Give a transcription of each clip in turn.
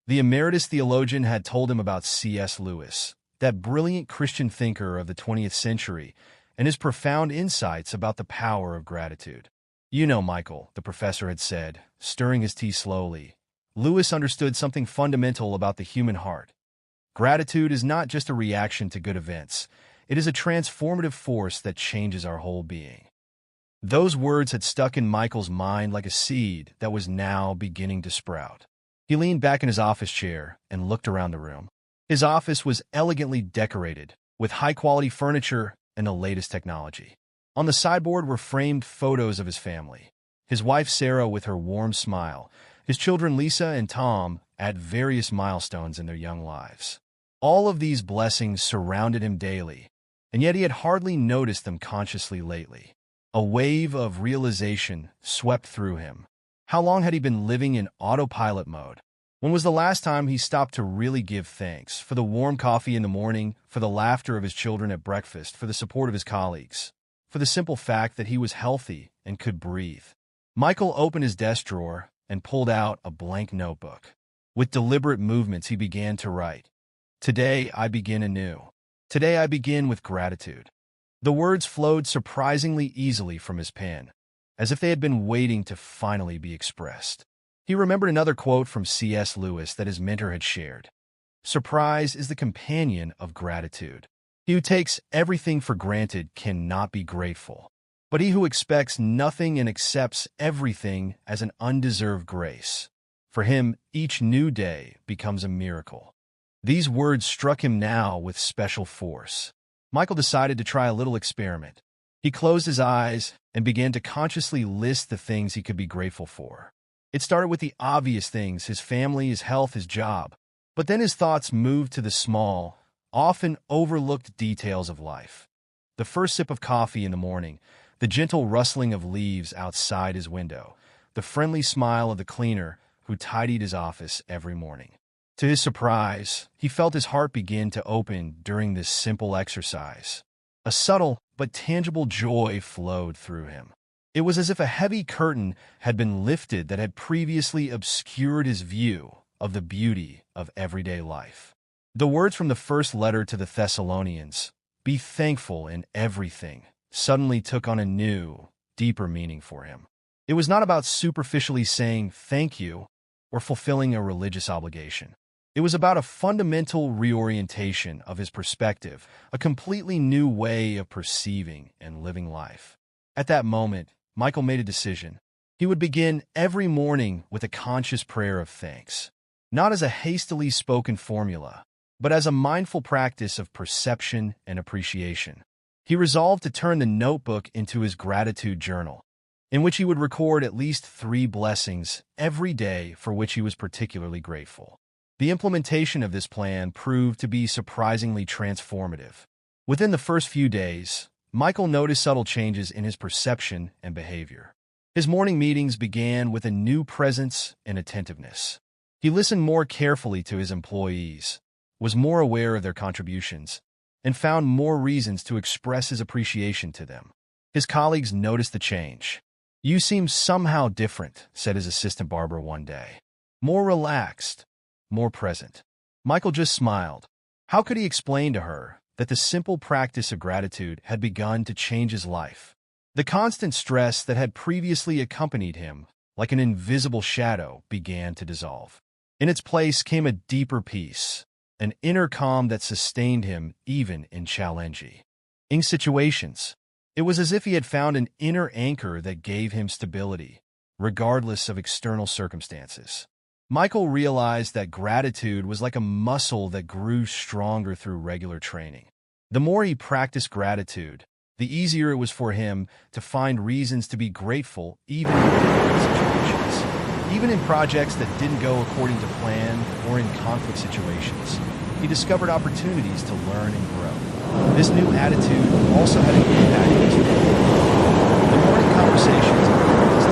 The emeritus theologian had told him about C.S. Lewis, that brilliant Christian thinker of the 20th century, and his profound insights about the power of gratitude. "You know, Michael," the professor had said, stirring his tea slowly, "Lewis understood something fundamental about the human heart. Gratitude is not just a reaction to good events. It is a transformative force that changes our whole being." Those words had stuck in Michael's mind like a seed that was now beginning to sprout. He leaned back in his office chair and looked around the room. His office was elegantly decorated, with high-quality furniture and the latest technology. On the sideboard were framed photos of his family. His wife Sarah with her warm smile, his children Lisa and Tom at various milestones in their young lives. All of these blessings surrounded him daily, and yet he had hardly noticed them consciously lately. A wave of realization swept through him. How long had he been living in autopilot mode? When was the last time he stopped to really give thanks for the warm coffee in the morning, for the laughter of his children at breakfast, for the support of his colleagues, for the simple fact that he was healthy and could breathe? Michael opened his desk drawer and pulled out a blank notebook. With deliberate movements, he began to write, "Today I begin anew. Today I begin with gratitude." The words flowed surprisingly easily from his pen, as if they had been waiting to finally be expressed. He remembered another quote from C.S. Lewis that his mentor had shared. "Surprise is the companion of gratitude. He who takes everything for granted cannot be grateful, but he who expects nothing and accepts everything as an undeserved grace, for him each new day becomes a miracle." These words struck him now with special force. Michael decided to try a little experiment. He closed his eyes and began to consciously list the things he could be grateful for. It started with the obvious things: his family, his health, his job. But then his thoughts moved to the small, often overlooked details of life. The first sip of coffee in the morning, the gentle rustling of leaves outside his window, the friendly smile of the cleaner who tidied his office every morning. To his surprise, he felt his heart begin to open during this simple exercise. A subtle but tangible joy flowed through him. It was as if a heavy curtain had been lifted that had previously obscured his view of the beauty of everyday life. The words from the first letter to the Thessalonians, "Be thankful in everything," suddenly took on a new, deeper meaning for him. It was not about superficially saying thank you or fulfilling a religious obligation. It was about a fundamental reorientation of his perspective, a completely new way of perceiving and living life. At that moment, Michael made a decision. He would begin every morning with a conscious prayer of thanks, not as a hastily spoken formula, but as a mindful practice of perception and appreciation. He resolved to turn the notebook into his gratitude journal, in which he would record at least 3 blessings every day for which he was particularly grateful. The implementation of this plan proved to be surprisingly transformative. Within the first few days, Michael noticed subtle changes in his perception and behavior. His morning meetings began with a new presence and attentiveness. He listened more carefully to his employees, was more aware of their contributions, and found more reasons to express his appreciation to them. His colleagues noticed the change. "You seem somehow different," said his assistant Barbara one day. "More relaxed, more present." Michael just smiled. How could he explain to her that the simple practice of gratitude had begun to change his life? The constant stress that had previously accompanied him, like an invisible shadow, began to dissolve. In its place came a deeper peace, an inner calm that sustained him even in challenging situations. It was as if he had found an inner anchor that gave him stability, regardless of external circumstances. Michael realized that gratitude was like a muscle that grew stronger through regular training. The more he practiced gratitude, the easier it was for him to find reasons to be grateful even in difficult situations. Even in projects that didn't go according to plan or in conflict situations, he discovered opportunities to learn and grow. This new attitude also had an impact on his day. The morning conversations at breakfast,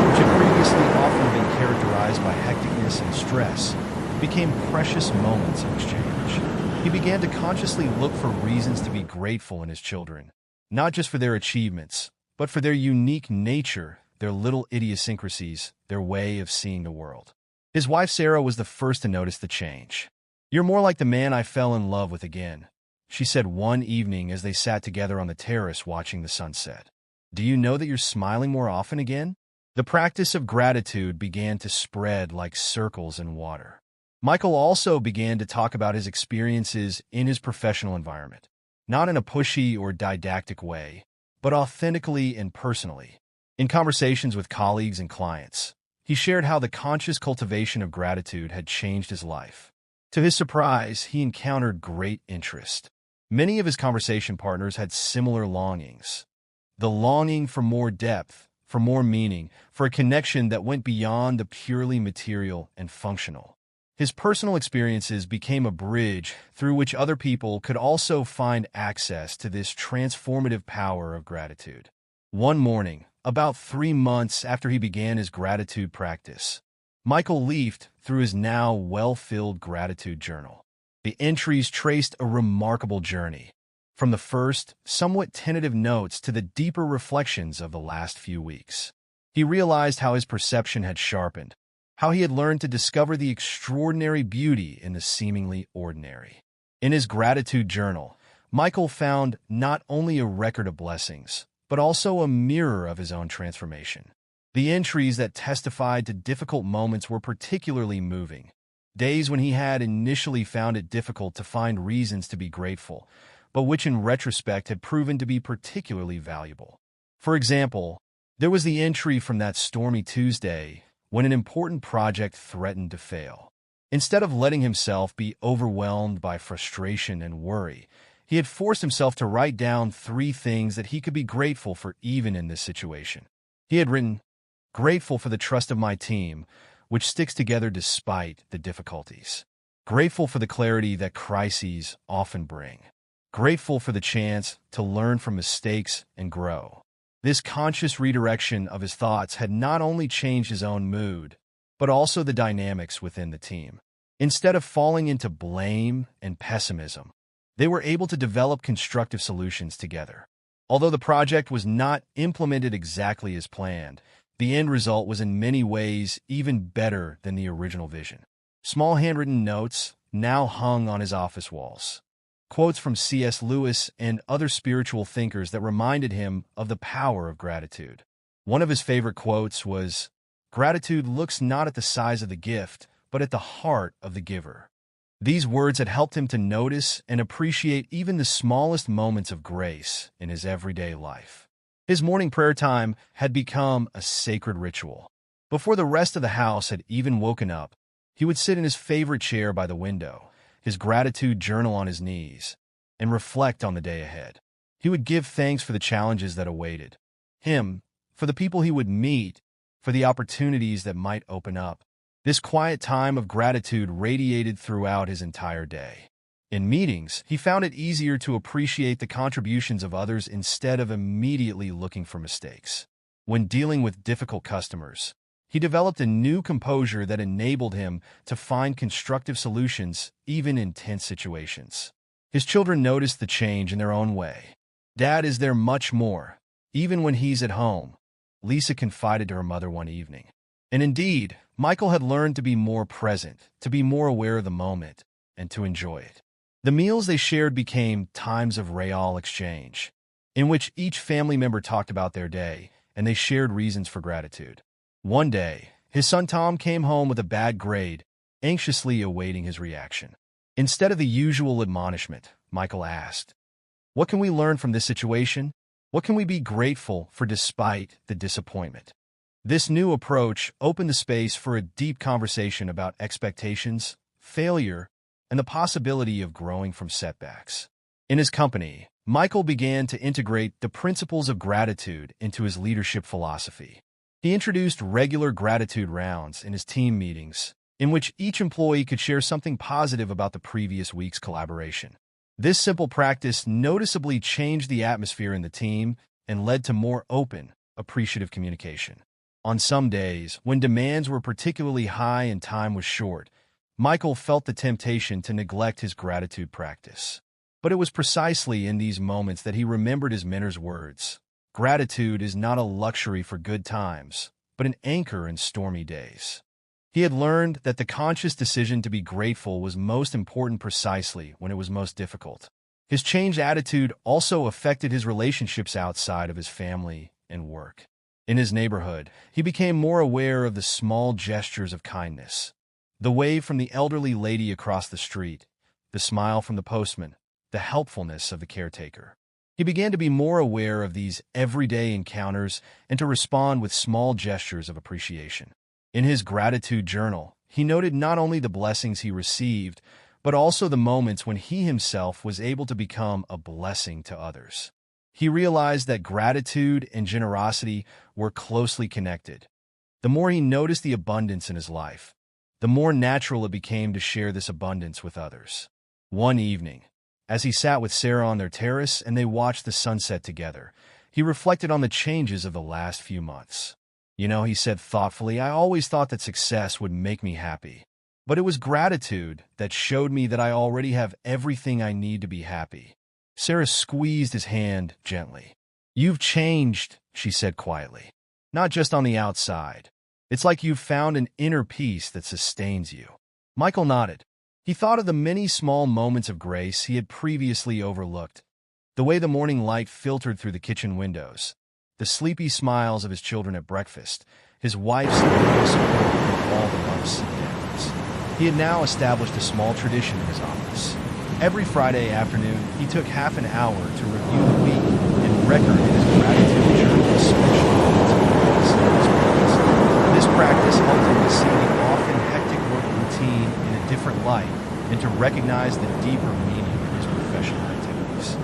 which had previously often been characterized by hecticness and stress, became precious moments of exchange. He began to consciously look for reasons to be grateful in his children, not just for their achievements, but for their unique nature, their little idiosyncrasies, their way of seeing the world. His wife Sarah was the first to notice the change. "You're more like the man I fell in love with again," she said one evening as they sat together on the terrace watching the sunset. "Do you know that you're smiling more often again?" The practice of gratitude began to spread like circles in water. Michael also began to talk about his experiences in his professional environment, not in a pushy or didactic way, but authentically and personally. In conversations with colleagues and clients, he shared how the conscious cultivation of gratitude had changed his life. To his surprise, he encountered great interest. Many of his conversation partners had similar longings. The longing for more depth, for more meaning, for a connection that went beyond the purely material and functional. His personal experiences became a bridge through which other people could also find access to this transformative power of gratitude. One morning, about 3 months after he began his gratitude practice, Michael leafed through his now well-filled gratitude journal. The entries traced a remarkable journey, from the first, somewhat tentative notes to the deeper reflections of the last few weeks. He realized how his perception had sharpened, how he had learned to discover the extraordinary beauty in the seemingly ordinary. In his gratitude journal, Michael found not only a record of blessings, but also a mirror of his own transformation. The entries that testified to difficult moments were particularly moving. Days when he had initially found it difficult to find reasons to be grateful, but which in retrospect had proven to be particularly valuable. For example, there was the entry from that stormy Tuesday when an important project threatened to fail. Instead of letting himself be overwhelmed by frustration and worry, he had forced himself to write down 3 things that he could be grateful for even in this situation. He had written, "Grateful for the trust of my team, which sticks together despite the difficulties. Grateful for the clarity that crises often bring. Grateful for the chance to learn from mistakes and grow." This conscious redirection of his thoughts had not only changed his own mood, but also the dynamics within the team. Instead of falling into blame and pessimism, they were able to develop constructive solutions together. Although the project was not implemented exactly as planned, the end result was in many ways even better than the original vision. Small handwritten notes now hung on his office walls. Quotes from C.S. Lewis and other spiritual thinkers that reminded him of the power of gratitude. One of his favorite quotes was, "Gratitude looks not at the size of the gift, but at the heart of the giver." These words had helped him to notice and appreciate even the smallest moments of grace in his everyday life. His morning prayer time had become a sacred ritual. Before the rest of the house had even woken up, he would sit in his favorite chair by the window, his gratitude journal on his knees, and reflect on the day ahead. He would give thanks for the challenges that awaited him, for the people he would meet, for the opportunities that might open up. This quiet time of gratitude radiated throughout his entire day. In meetings, he found it easier to appreciate the contributions of others instead of immediately looking for mistakes. When dealing with difficult customers, he developed a new composure that enabled him to find constructive solutions even in tense situations. His children noticed the change in their own way. "Dad is there much more, even when he's at home," Lisa confided to her mother one evening. And indeed, Michael had learned to be more present, to be more aware of the moment, and to enjoy it. The meals they shared became times of real exchange, in which each family member talked about their day, and they shared reasons for gratitude. One day, his son Tom came home with a bad grade, anxiously awaiting his reaction. Instead of the usual admonishment, Michael asked, "What can we learn from this situation? What can we be grateful for despite the disappointment?" This new approach opened the space for a deep conversation about expectations, failure, and the possibility of growing from setbacks. In his company, Michael began to integrate the principles of gratitude into his leadership philosophy. He introduced regular gratitude rounds in his team meetings, in which each employee could share something positive about the previous week's collaboration. This simple practice noticeably changed the atmosphere in the team and led to more open, appreciative communication. On some days, when demands were particularly high and time was short, Michael felt the temptation to neglect his gratitude practice. But it was precisely in these moments that he remembered his mentor's words. "Gratitude is not a luxury for good times, but an anchor in stormy days." He had learned that the conscious decision to be grateful was most important precisely when it was most difficult. His changed attitude also affected his relationships outside of his family and work. In his neighborhood, he became more aware of the small gestures of kindness. The wave from the elderly lady across the street, the smile from the postman, the helpfulness of the caretaker. He began to be more aware of these everyday encounters and to respond with small gestures of appreciation. In his gratitude journal, he noted not only the blessings he received, but also the moments when he himself was able to become a blessing to others. He realized that gratitude and generosity were closely connected. The more he noticed the abundance in his life, the more natural it became to share this abundance with others. One evening, as he sat with Sarah on their terrace and they watched the sunset together, he reflected on the changes of the last few months. You know, he said thoughtfully, I always thought that success would make me happy. But it was gratitude that showed me that I already have everything I need to be happy. Sarah squeezed his hand gently. You've changed, she said quietly. Not just on the outside. It's like you've found an inner peace that sustains you. Michael nodded. He thought of the many small moments of grace he had previously overlooked. The way the morning light filtered through the kitchen windows, the sleepy smiles of his children at breakfast, his wife's loyal support through all the ups and downs. He had now established a small tradition in his office. Every Friday afternoon, he took half an hour to review the week and record in his gratitude journal the special moments of grace in his presence. This practice helped him to see the often hectic work routine in a different light and to recognize the deeper meaning of his professional activities.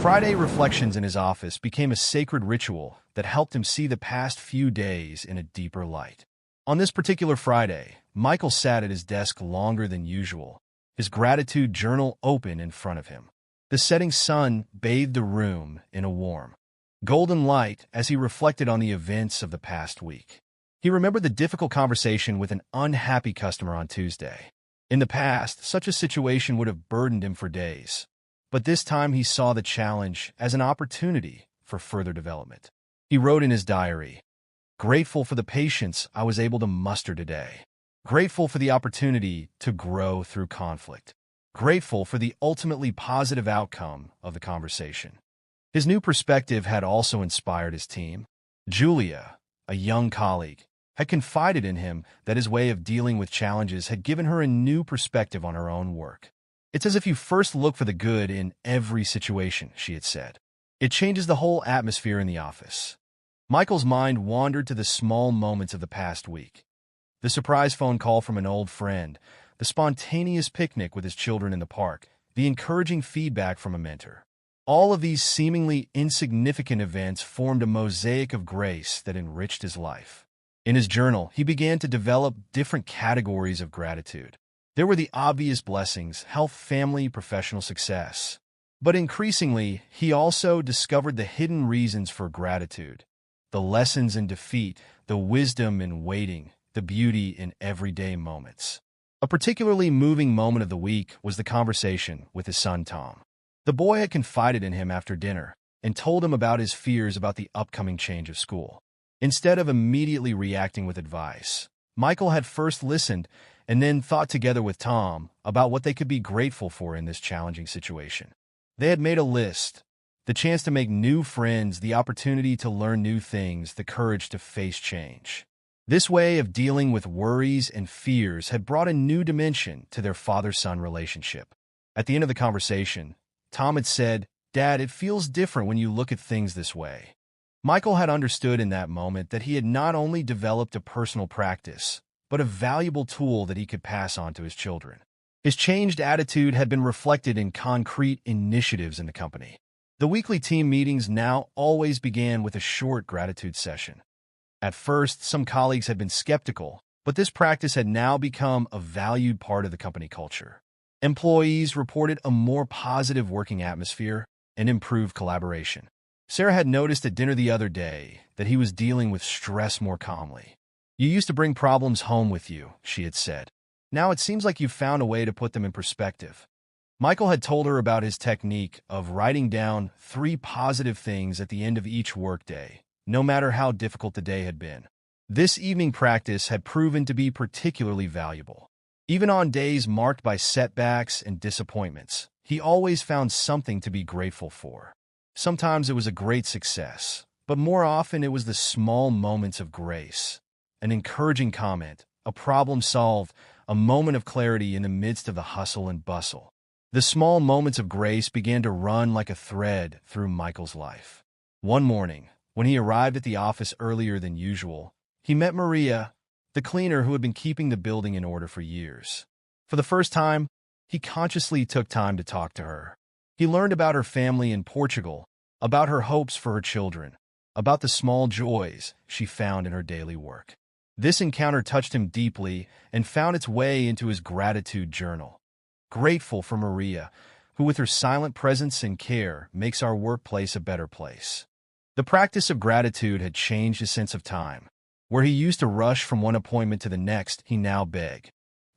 Friday reflections in his office became a sacred ritual that helped him see the past few days in a deeper light. On this particular Friday, Michael sat at his desk longer than usual, his gratitude journal open in front of him. The setting sun bathed the room in a warm, golden light as he reflected on the events of the past week. He remembered the difficult conversation with an unhappy customer on Tuesday. In the past, such a situation would have burdened him for days. But this time he saw the challenge as an opportunity for further development. He wrote in his diary, "Grateful for the patience I was able to muster today. Grateful for the opportunity to grow through conflict. Grateful for the ultimately positive outcome of the conversation." His new perspective had also inspired his team. Julia, a young colleague, had confided in him that his way of dealing with challenges had given her a new perspective on her own work. It's as if you first look for the good in every situation, she had said. It changes the whole atmosphere in the office. Michael's mind wandered to the small moments of the past week. The surprise phone call from an old friend, the spontaneous picnic with his children in the park, the encouraging feedback from a mentor. All of these seemingly insignificant events formed a mosaic of grace that enriched his life. In his journal, he began to develop different categories of gratitude. There were the obvious blessings, health, family, professional success. But increasingly, he also discovered the hidden reasons for gratitude, the lessons in defeat, the wisdom in waiting, the beauty in everyday moments. A particularly moving moment of the week was the conversation with his son Tom. The boy had confided in him after dinner and told him about his fears about the upcoming change of school. Instead of immediately reacting with advice, Michael had first listened and then thought together with Tom about what they could be grateful for in this challenging situation. They had made a list: the chance to make new friends, the opportunity to learn new things, the courage to face change. This way of dealing with worries and fears had brought a new dimension to their father-son relationship. At the end of the conversation, Tom had said, "Dad, it feels different when you look at things this way." Michael had understood in that moment that he had not only developed a personal practice, but a valuable tool that he could pass on to his children. His changed attitude had been reflected in concrete initiatives in the company. The weekly team meetings now always began with a short gratitude session. At first, some colleagues had been skeptical, but this practice had now become a valued part of the company culture. Employees reported a more positive working atmosphere and improved collaboration. Sarah had noticed at dinner the other day that he was dealing with stress more calmly. "You used to bring problems home with you," she had said. "Now it seems like you've found a way to put them in perspective." Michael had told her about his technique of writing down 3 positive things at the end of each workday, no matter how difficult the day had been. This evening practice had proven to be particularly valuable. Even on days marked by setbacks and disappointments, he always found something to be grateful for. Sometimes it was a great success, but more often it was the small moments of grace. An encouraging comment, a problem solved, a moment of clarity in the midst of the hustle and bustle. The small moments of grace began to run like a thread through Michael's life. One morning, when he arrived at the office earlier than usual, he met Maria, the cleaner who had been keeping the building in order for years. For the first time, he consciously took time to talk to her. He learned about her family in Portugal, about her hopes for her children, about the small joys she found in her daily work. This encounter touched him deeply and found its way into his gratitude journal. Grateful for Maria, who with her silent presence and care makes our workplace a better place. The practice of gratitude had changed his sense of time. Where he used to rush from one appointment to the next, he now begged,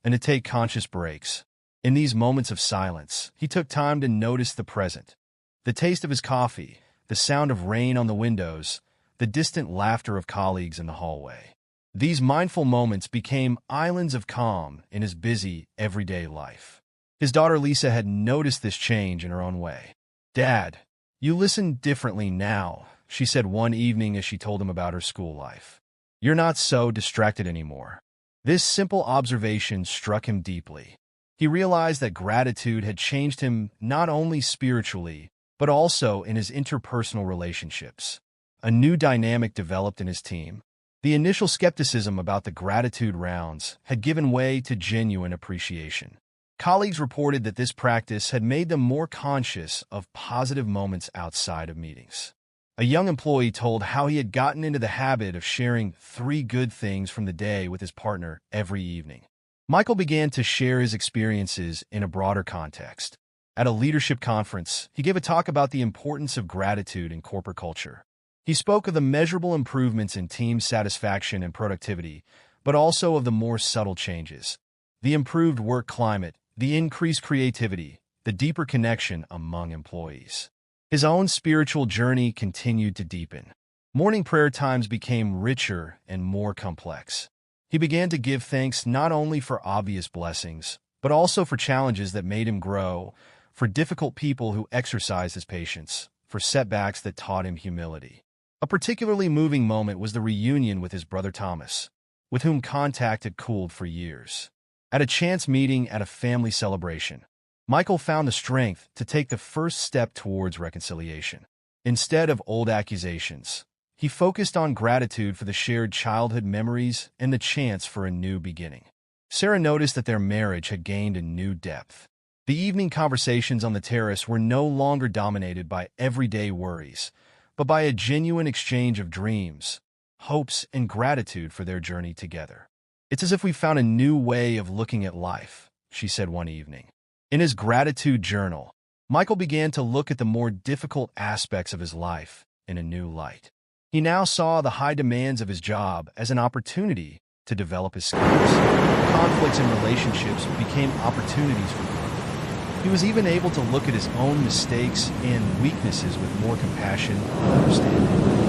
and to take conscious breaks. In these moments of silence, he took time to notice the present. The taste of his coffee, the sound of rain on the windows, the distant laughter of colleagues in the hallway. These mindful moments became islands of calm in his busy, everyday life. His daughter Lisa had noticed this change in her own way. "Dad, you listen differently now," she said one evening as she told him about her school life. "You're not so distracted anymore." This simple observation struck him deeply. He realized that gratitude had changed him not only spiritually, but also in his interpersonal relationships. A new dynamic developed in his team. The initial skepticism about the gratitude rounds had given way to genuine appreciation. Colleagues reported that this practice had made them more conscious of positive moments outside of meetings. A young employee told how he had gotten into the habit of sharing 3 good things from the day with his partner every evening. Michael began to share his experiences in a broader context. At a leadership conference, he gave a talk about the importance of gratitude in corporate culture. He spoke of the measurable improvements in team satisfaction and productivity, but also of the more subtle changes: the improved work climate, the increased creativity, the deeper connection among employees. His own spiritual journey continued to deepen. Morning prayer times became richer and more complex. He began to give thanks not only for obvious blessings, but also for challenges that made him grow, for difficult people who exercised his patience, for setbacks that taught him humility. A particularly moving moment was the reunion with his brother Thomas, with whom contact had cooled for years. At a chance meeting at a family celebration, Michael found the strength to take the first step towards reconciliation. Instead of old accusations, he focused on gratitude for the shared childhood memories and the chance for a new beginning. Sarah noticed that their marriage had gained a new depth. The evening conversations on the terrace were no longer dominated by everyday worries, but by a genuine exchange of dreams, hopes, and gratitude for their journey together. "It's as if we found a new way of looking at life," she said one evening. In his gratitude journal, Michael began to look at the more difficult aspects of his life in a new light. He now saw the high demands of his job as an opportunity to develop his skills. Conflicts in relationships became opportunities for growth. He was even able to look at his own mistakes and weaknesses with more compassion and understanding.